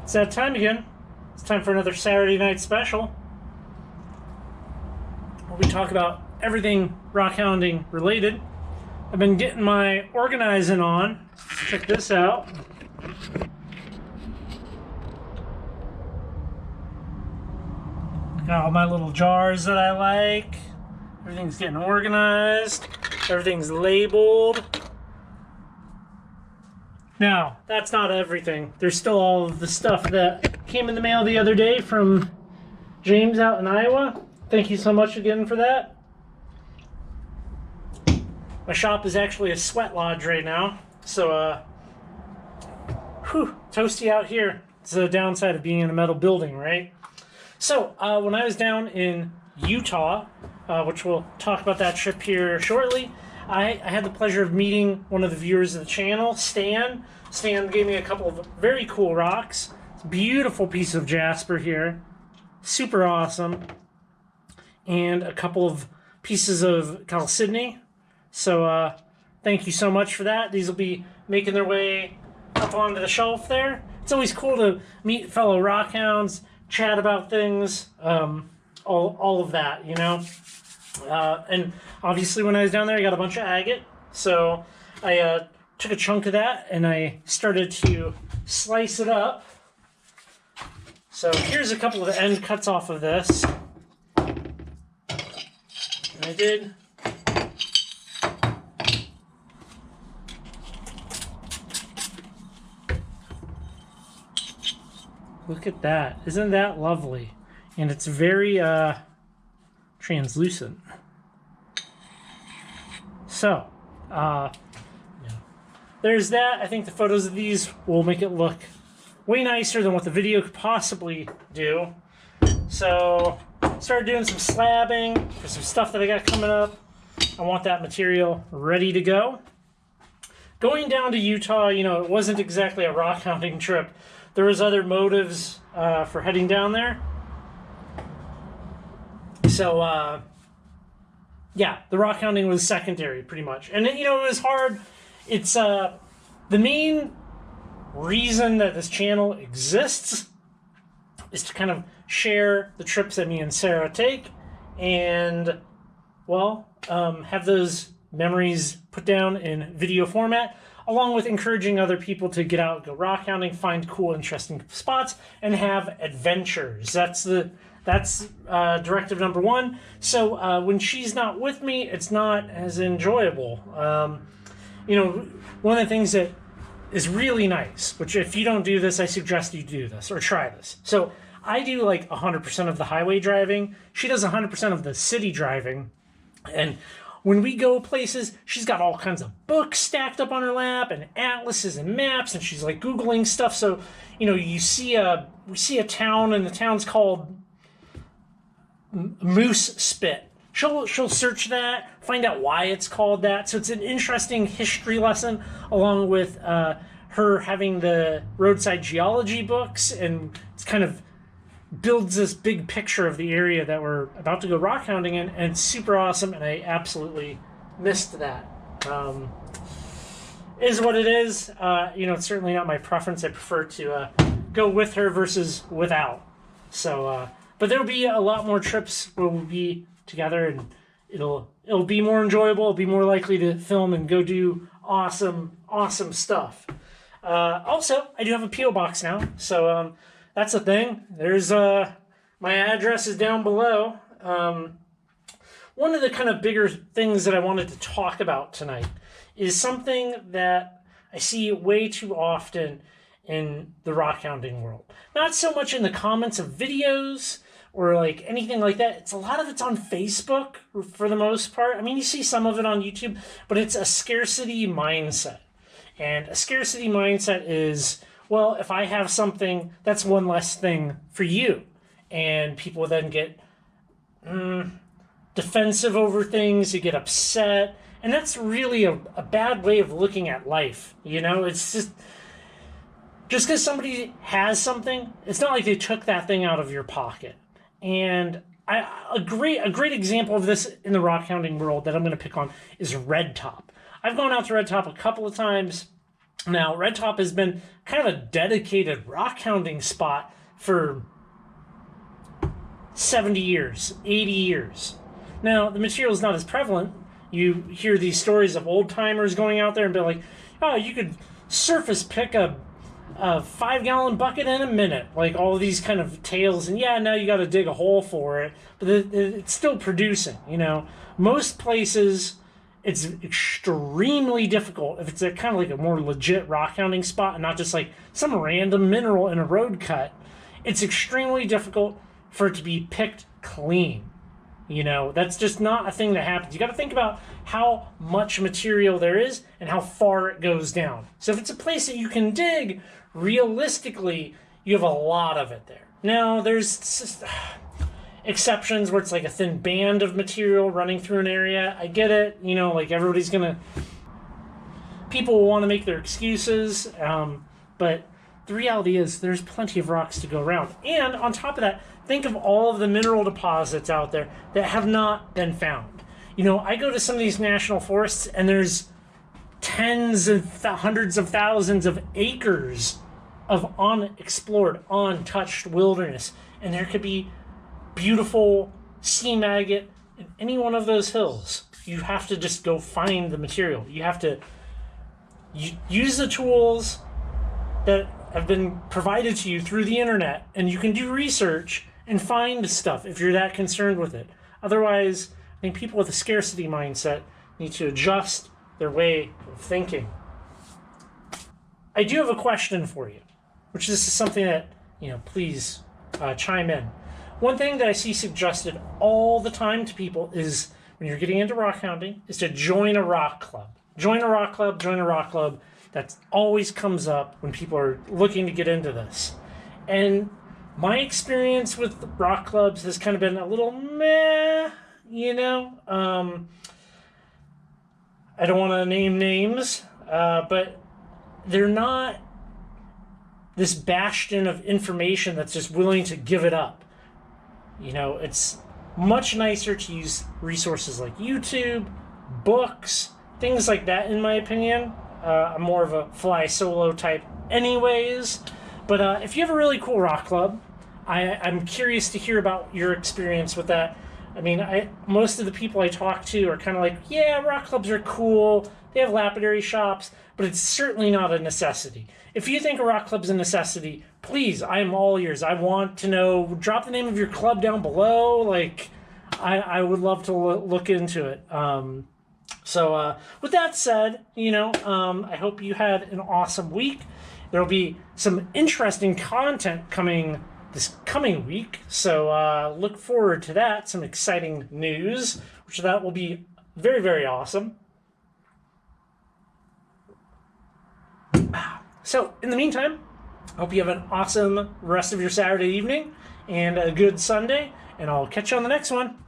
It's that time again. It's time for another Saturday night special, where we talk about everything rockhounding related. I've been getting my organizing on. Check this out. Got all my little jars that I like. Everything's getting organized. Everything's labeled. Now, that's not everything. There's still all of the stuff that came in the mail the other day from James out in Iowa. Thank you so much again for that. My shop is actually a sweat lodge right now. So, toasty out here. It's the downside of being in a metal building, right? So, when I was down in Utah, which we'll talk about that trip here shortly, I had the pleasure of meeting one of the viewers of the channel, Stan. Stan gave me a couple of very cool rocks. It's a beautiful piece of jasper here. Super awesome. And a couple of pieces of chalcedony. So thank you so much for that. These will be making their way up onto the shelf there. It's always cool to meet fellow rockhounds, chat about things, all of that, you know. And obviously when I was down there, I got a bunch of agate. So I took a chunk of that and I started to slice it up. So here's a couple of end cuts off of this. And I did. Look at that. Isn't that lovely? And it's very translucent. So, there's that. I think the photos of these will make it look way nicer than what the video could possibly do. So, started doing some slabbing for some stuff that I got coming up. I want that material ready to go. Going down to Utah, you know, it wasn't exactly a rock hunting trip. There was other motives for heading down there. So, yeah, the rock hounding was secondary, pretty much. And, you know, it was hard. It's the main reason that this channel exists is to kind of share the trips that me and Sarah take and, well, have those memories put down in video format, along with encouraging other people to get out, go rock hounding, find cool, interesting spots, and have adventures. That's directive number one. So when she's not with me, it's not as enjoyable. You know, one of the things that is really nice, which if you don't do this, I suggest you do this or try this. So I do like 100% of the highway driving. She does 100% of the city driving. And when we go places, she's got all kinds of books stacked up on her lap and atlases and maps, and she's like Googling stuff. So, you know, we see a town, and the town's called Moose Spit. She'll search that, find out why it's called that. So it's an interesting history lesson, along with her having the roadside geology books, and it's kind of builds this big picture of the area that we're about to go rock hounding in, and it's super awesome, and I absolutely missed that. Is what it is. You know, it's certainly not my preference. I prefer to go with her versus without. So, but there'll be a lot more trips where we'll be together, and it'll be more enjoyable. It'll be more likely to film and go do awesome stuff. Also, I do have a P.O. box now, so that's a thing. There's my address is down below. One of the kind of bigger things that I wanted to talk about tonight is something that I see way too often in the rock hounding world. Not so much in the comments of videos or like anything like that. It's a lot of it's on Facebook for the most part. I mean, you see some of it on YouTube, but it's a scarcity mindset. And a scarcity mindset is, well, if I have something, that's one less thing for you. And people then get defensive over things, you get upset. And that's really a bad way of looking at life. You know, it's just because somebody has something, it's not like they took that thing out of your pocket. And a great example of this in the rock hounding world that I'm going to pick on is Red Top. I've gone out to Red Top a couple of times. Now, Red Top has been kind of a dedicated rockhounding spot for 70 years, 80 years. Now, the material is not as prevalent. You hear these stories of old timers going out there and be like, oh, you could surface pick a 5-gallon bucket in a minute. Like all of these kind of tales. And yeah, now you got to dig a hole for it. But it's still producing, you know. Most places, it's extremely difficult if it's a kind of like a more legit rockhounding spot and not just like some random mineral in a road cut. It's extremely difficult for it to be picked clean. You know, that's just not a thing that happens. You got to think about how much material there is and how far it goes down. So if it's a place that you can dig, realistically, you have a lot of it there. Now, there's just, exceptions where it's like a thin band of material running through an area. I get it. You know, like everybody's going to... People will want to make their excuses, but the reality is there's plenty of rocks to go around. And on top of that, think of all of the mineral deposits out there that have not been found. You know, I go to some of these national forests and there's tens of hundreds of thousands of acres of unexplored, untouched wilderness. And there could be beautiful sea agate in any one of those hills. You have to just go find the material. You have to use the tools that have been provided to you through the internet, and you can do research and find stuff if you're that concerned with it. Otherwise, I think people with a scarcity mindset need to adjust their way of thinking. I do have a question for you, which this is something that, you know, please chime in. One thing that I see suggested all the time to people is when you're getting into rockhounding is to join a rock club. Join a rock club, join a rock club. That always comes up when people are looking to get into this. And my experience with rock clubs has kind of been a little meh, you know. I don't want to name names, but they're not this bastion of information that's just willing to give it up. You know, it's much nicer to use resources like YouTube, books, things like that, in my opinion. I'm more of a fly solo type anyways. But if you have a really cool rock club, I'm curious to hear about your experience with that. I mean, most of the people I talk to are kind of like, yeah, rock clubs are cool. They have lapidary shops, but it's certainly not a necessity. If you think a rock club's a necessity, please, I am all ears. I want to know, drop the name of your club down below. Like, I would love to look into it. So with that said, you know, I hope you had an awesome week. There'll be some interesting content coming this coming week. So look forward to that. Some exciting news, which that will be very, very awesome. So in the meantime, I hope you have an awesome rest of your Saturday evening and a good Sunday. And I'll catch you on the next one.